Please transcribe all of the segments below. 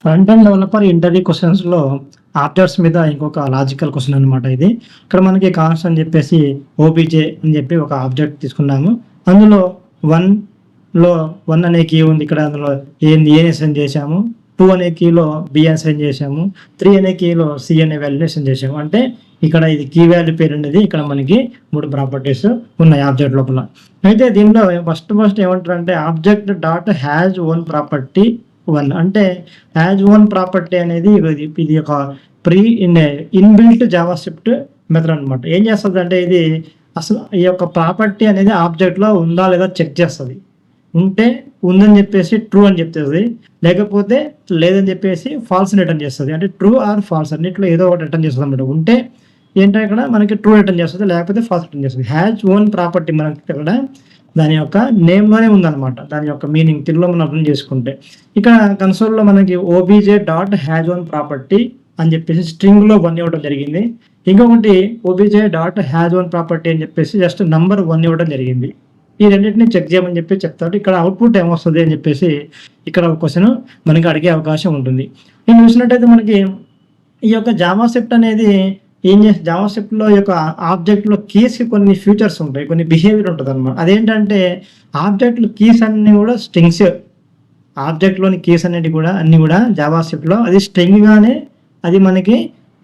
Front end developer interview క్వెషన్స్‌లో objects మీద ఇంకొక లాజికల్ క్వెషన్ అనమాట ఇది. ఇక్కడ మనకి కాన్స్ అని చెప్పేసి ఓబీజే అని చెప్పి ఒక ఆబ్జెక్ట్ తీసుకున్నాము. అందులో 1లో 1 అనే కీ ఉంది. ఇక్కడ అందులో ఏని అసైన్ చేశాము. 2 అనే కీలో బి అసైన్ చేశాము. 3 అనే కీలో సి అనే వాల్యూని అసైన్ చేశాము. అంటే ఇక్కడ ఇది కీ వాల్యూ పేరు అనేది ఇక్కడ మనకి 3 ప్రాపర్టీస్ ఉన్నాయి ఆబ్జెక్ట్ లోపల. అయితే దీనిలో ఫస్ట్ ఏమంటారంటే object dot has own property 1 అంటే హ్యాజ్ ఓన్ ప్రాపర్టీ అనేది ఇది ఒక ఇన్‌బిల్ట్ జావాస్క్రిప్ట్ మెథడ్ అనమాట. ఏం చేస్తదంటే ఇది అసలు ఈ యొక్క ప్రాపర్టీ అనేది ఆబ్జెక్ట్‌లో ఉందా లేదా చెక్ చేస్తది. ఉంటే ఉందని చెప్పేసి ట్రూ అని చెప్తది. లేకపోతే లేదని చెప్పేసి ఫాల్స్ రిటర్న్ చేస్తది. అంటే ట్రూ ఆర్ ఫాల్స్ అన్నిట్లో ఏదో ఒకటి రిటర్న్ చేస్తదన్నమాట. ఉంటే ఏంటంటే ఇక్కడ మనకి ట్రూ రిటర్న్ చేస్తది. లేకపోతే ఫాల్స్ రిటర్న్ చేస్తది. హ్యాజ్ ఓన్ ప్రాపర్టీ మనకి ఇక్కడ దాని యొక్క నేమ్‌లోనే ఉందన్నమాట. దాని యొక్క మీనింగ్ తెలుగులో మనం అర్థం చేసుకుంటే. ఇక్కడ కన్సోల్‌లో మనకి OBJ dot has own property అని చెప్పేసి స్ట్రింగ్‌లో 1 ఇవ్వడం జరిగింది. ఇంకొకటి OBJ dot has own property అని చెప్పేసి జస్ట్ నంబర్ 1 ఇవ్వడం జరిగింది. ఈ రెండింటిని చెక్ చేయమని చెప్పి చెప్తాడు. ఇక్కడ అవుట్‌పుట్ ఏమొస్తది అని చెప్పేసి ఇక్కడ ఒక క్వెషన్ మనకి అడిగే అవకాశం ఉంటుంది. నేను చూసినట్టయితే మనకి ఈ యొక్క జావాస్క్రిప్ట్ అనేది జావాస్క్రిప్ట్‌లో యొక్క ఆబ్జెక్ట్‌లో కీస్‌కి కొన్ని ఫీచర్స్ ఉంటాయి. కొన్ని బిహేవియర్ ఉంటదన్నమాట. అదేంటంటే ఆబ్జెక్ట్‌లో కీస్ అన్నీ కూడా స్ట్రింగ్స్. ఆబ్జెక్ట్‌లోని కీస్ అన్నీ కూడా జావాస్క్రిప్ట్‌లో అది స్ట్రింగ్‌గానే అది మనకి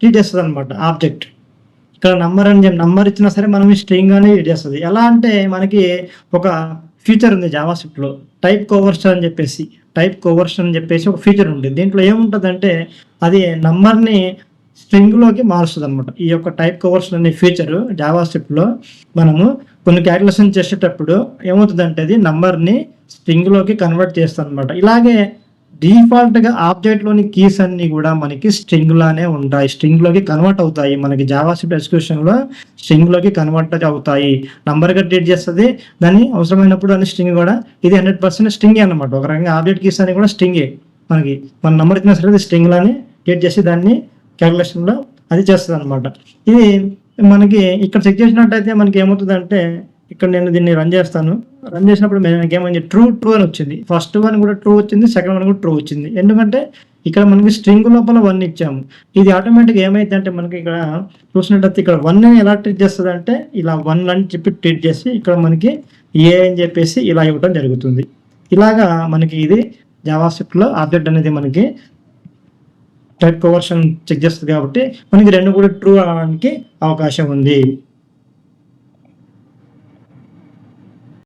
ట్రీట్ చేస్తదన్నమాట ఆబ్జెక్ట్. ఇక్కడ నంబర్ ఇచ్చినా సరే మనం స్ట్రింగ్‌గానే ట్రీట్ చేస్తది. ఎలా అంటే మనకి ఒక ఫీచర్ ఉంది జావాస్క్రిప్ట్‌లో టైప్ కన్వర్షన్ అని చెప్పేసి ఒక ఫీచర్ ఉంది. దీంట్లో ఏముంటదంటే అది నంబర్‌ని స్ట్రింగ్‌లోకి మారుస్తదన్నమాట. ఈ యొక్క టైప్ కన్వర్షన్ అనే ఫీచర్ జావాస్క్రిప్ట్‌లో మనము కొన్ని క్యాలిక్యులేషన్ చేసేటప్పుడు ఏమవుతదంటే అది నంబర్‌ని స్ట్రింగ్‌లోకి కన్వర్ట్ చేస్తదన్నమాట. ఇలాగే డిఫాల్ట్‌గా ఆబ్జెక్ట్‌లోని కీస్ అన్నీ కూడా మనకి స్ట్రింగ్‌లానే ఉంటాయి. స్ట్రింగ్‌లోకి కన్వర్ట్ అవుతాయి. మనకి జావాస్క్రిప్ట్ ఎగ్జిక్యూషన్‌లో స్ట్రింగ్‌లోకి కన్వర్ట్ అవుతాయి. నంబర్‌గా ట్రీట్ చేస్తది. దాన్ని అవసరమైనప్పుడు దాన్ని స్ట్రింగ్ కూడా ఇది 100% స్ట్రింగే అన్నమాట. ఒక రకంగా ఆబ్జెక్ట్ కీస్ అన్ని కూడా స్ట్రింగే. మనకి మన నంబర్ ఇచ్చినా సరే అది స్ట్రింగ్‌లానే ట్రీట్ చేసి దాన్ని క్యాలిక్యులేషన్‌లో అది చేస్తదన్నమాట. ఇది మనకి ఇక్కడ చెక్ చేసినట్టయితే మనకి ఏమవుతదంటే ఇక్కడ నేను దీన్ని రన్ చేస్తాను. రన్ చేసినప్పుడు మనకేమైంది ట్రూ అని వచ్చింది. ఫస్ట్ వన్ కూడా ట్రూ వచ్చింది. సెకండ్ వన్ కూడా ట్రూ వచ్చింది. ఎందుకంటే ఇక్కడ మనకి స్ట్రింగ్ లోపల 1 ఇచ్చాము. ఇది ఆటోమేటిక్‌గా ఏమైద్దంటే మనకి ఇక్కడ చూసినట్టయితే ఇక్కడ 1ని ఎలా ట్రీట్ చేస్తదంటే ఇలా 1 అని చెప్పి ట్రీట్ చేసి ఇక్కడ మనకి ఏ అని చెప్పేసి ఇలా ఇవ్వడం జరుగుతుంది. ఇలాగా మనకి ఇది జావాస్క్రిప్ట్‌లో ఆబ్జెక్ట్ అనేది మనకి టైప్ కన్వర్షన్ చెక్ చేస్తది కాబట్టి మనకి 2 కూడా ట్రూ అవ్వడానికి అవకాశం ఉంది.